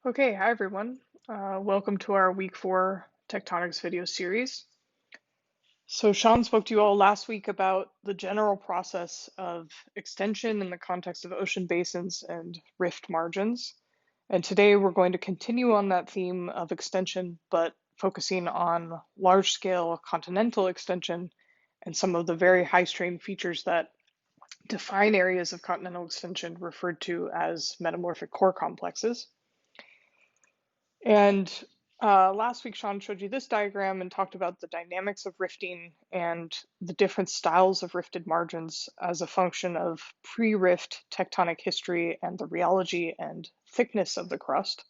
Okay, hi everyone. Welcome to our week 4 tectonics video series. So Sean spoke to you all last week about the general process of extension in the context of ocean basins and rift margins. And today we're going to continue on that theme of extension, but focusing on large-scale continental extension and some of the very high-strain features that define areas of continental extension referred to as metamorphic core complexes. And last week, Sean showed you this diagram and talked about the dynamics of rifting and the different styles of rifted margins as a function of pre-rift tectonic history and the rheology and thickness of the crust.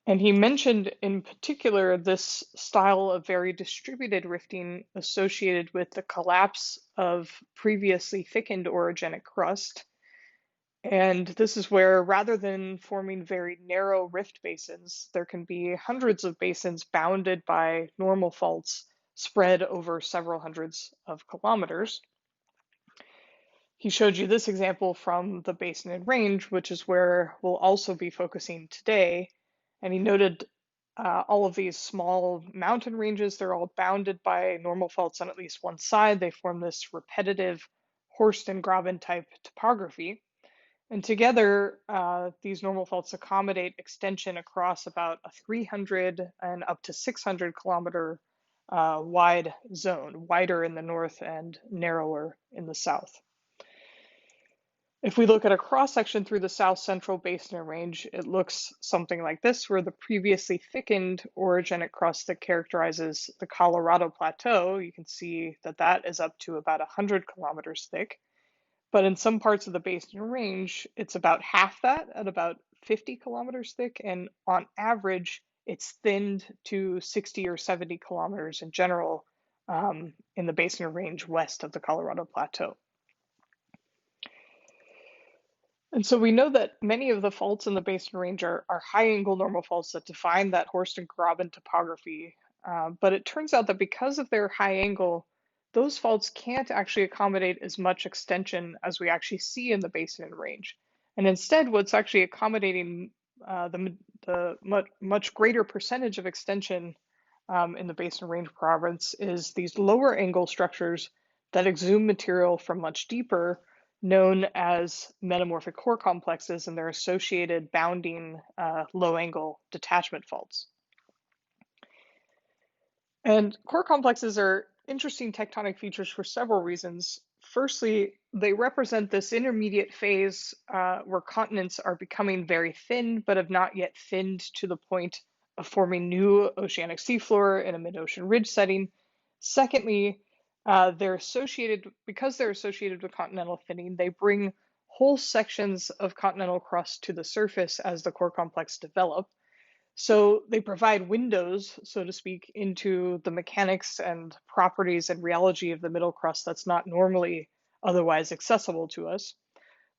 And he mentioned in particular this style of very distributed rifting associated with the collapse of previously thickened orogenic crust. And this is where, rather than forming very narrow rift basins, there can be hundreds of basins bounded by normal faults spread over several hundreds of kilometers. He showed you this example from the Basin and Range, which is where we'll also be focusing today. And he noted all of these small mountain ranges, they're all bounded by normal faults on at least one side. They form this repetitive Horst and Graben type topography. And together, these normal faults accommodate extension across about a 300 and up to 600 kilometer wide zone, wider in the north and narrower in the south. If we look at a cross section through the south central basin and range, it looks something like this, where the previously thickened orogenic crust that characterizes the Colorado Plateau, you can see that that is up to about 100 kilometers thick. But in some parts of the Basin Range, it's about half that at about 50 kilometers thick. And on average, it's thinned to 60 or 70 kilometers in general in the Basin Range west of the Colorado Plateau. And so we know that many of the faults in the Basin Range are high angle normal faults that define that Horst and Graben topography. But it turns out that because of their high angle, those faults can't actually accommodate as much extension as we actually see in the Basin and Range. And instead, what's actually accommodating the much greater percentage of extension in the Basin Range province is these lower angle structures that exhume material from much deeper, known as metamorphic core complexes, and their associated bounding low angle detachment faults. And core complexes are interesting tectonic features for several reasons. Firstly, they represent this intermediate phase where continents are becoming very thin, but have not yet thinned to the point of forming new oceanic seafloor in a mid-ocean ridge setting. Secondly, because they're associated with continental thinning, they bring whole sections of continental crust to the surface as the core complex develop. So they provide windows, so to speak, into the mechanics and properties and rheology of the middle crust that's not normally otherwise accessible to us.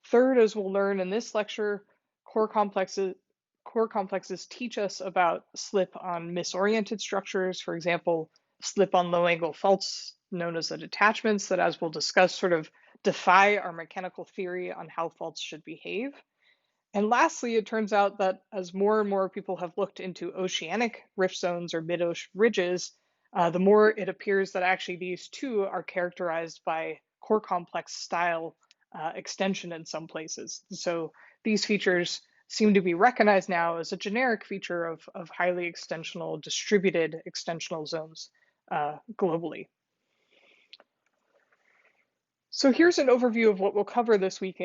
Third, as we'll learn in this lecture, core complexes teach us about slip on misoriented structures, for example, slip on low angle faults known as the detachments that, as we'll discuss, sort of defy our mechanical theory on how faults should behave. And lastly, it turns out that as more and more people have looked into oceanic rift zones or mid-ocean ridges, the more it appears that actually these too are characterized by core complex style extension in some places. So these features seem to be recognized now as a generic feature of highly extensional, distributed extensional zones globally. So here's an overview of what we'll cover this week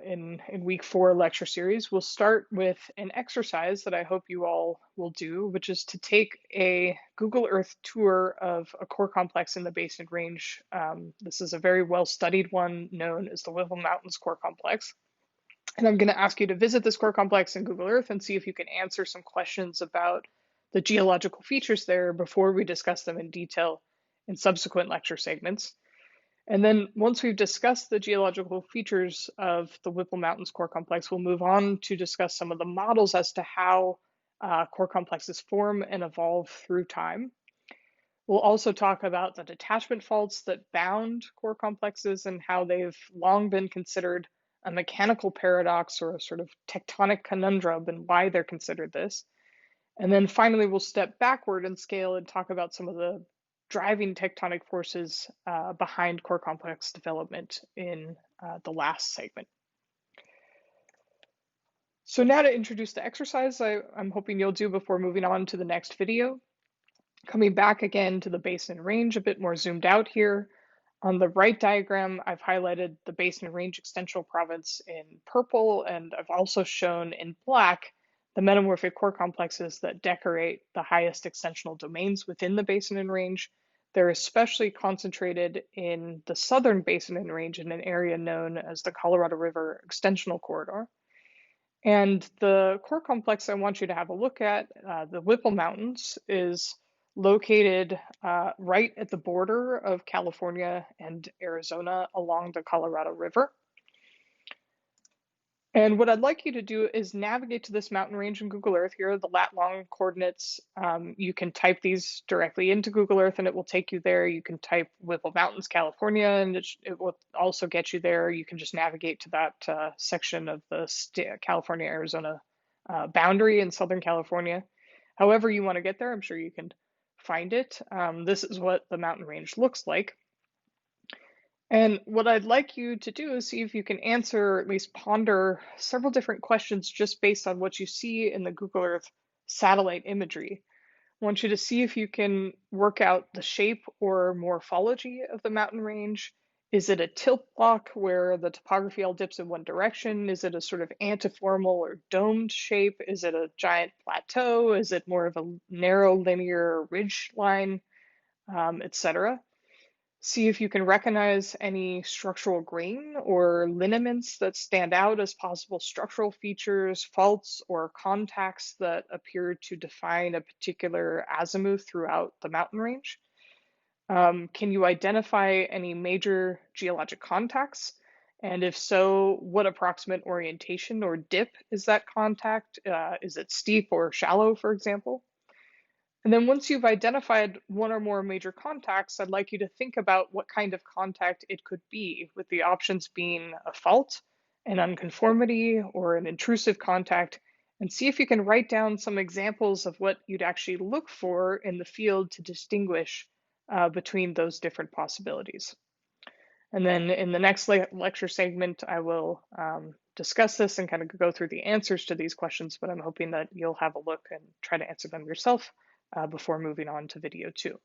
in week 4 lecture series. We'll start with an exercise that I hope you all will do, which is to take a Google Earth tour of a core complex in the Basin Range. This is a very well-studied one known as the Whipple Mountains core complex. And I'm going to ask you to visit this core complex in Google Earth and see if you can answer some questions about the geological features there before we discuss them in detail in subsequent lecture segments. And then once we've discussed the geological features of the Whipple Mountains core complex, we'll move on to discuss some of the models as to how core complexes form and evolve through time. We'll also talk about the detachment faults that bound core complexes and how they've long been considered a mechanical paradox or a sort of tectonic conundrum and why they're considered this. And then finally, we'll step backward and scale and talk about some of the driving tectonic forces behind core complex development in the last segment. So now to introduce the exercise I'm hoping you'll do before moving on to the next video. Coming back again to the basin range, a bit more zoomed out here. On the right diagram, I've highlighted the basin range extensional province in purple, and I've also shown in black the metamorphic core complexes that decorate the highest extensional domains within the basin and range. They're especially concentrated in the southern basin and range in an area known as the Colorado River Extensional Corridor. And the core complex I want you to have a look at, the Whipple Mountains, is located right at the border of California and Arizona along the Colorado River. And what I'd like you to do is navigate to this mountain range in Google Earth. Here are the lat-long coordinates. You can type these directly into Google Earth and it will take you there. You can type Whipple Mountains, California, and it will also get you there. You can just navigate to that section of the California-Arizona boundary in Southern California. However you want to get there, I'm sure you can find it. This is what the mountain range looks like. And what I'd like you to do is see if you can answer, or at least ponder several different questions just based on what you see in the Google Earth satellite imagery. I want you to see if you can work out the shape or morphology of the mountain range. Is it a tilt block where the topography all dips in one direction? Is it a sort of antiformal or domed shape? Is it a giant plateau? Is it more of a narrow linear ridge line, etc.? See if you can recognize any structural grain or lineaments that stand out as possible structural features, faults, or contacts that appear to define a particular azimuth throughout the mountain range. Can you identify any major geologic contacts? And if so, what approximate orientation or dip is that contact? Is it steep or shallow, for example? And then once you've identified one or more major contacts, I'd like you to think about what kind of contact it could be, with the options being a fault, an unconformity, or an intrusive contact, and see if you can write down some examples of what you'd actually look for in the field to distinguish between those different possibilities. And then in the next lecture segment, I will discuss this and kind of go through the answers to these questions, but I'm hoping that you'll have a look and try to answer them yourself before moving on to video 2.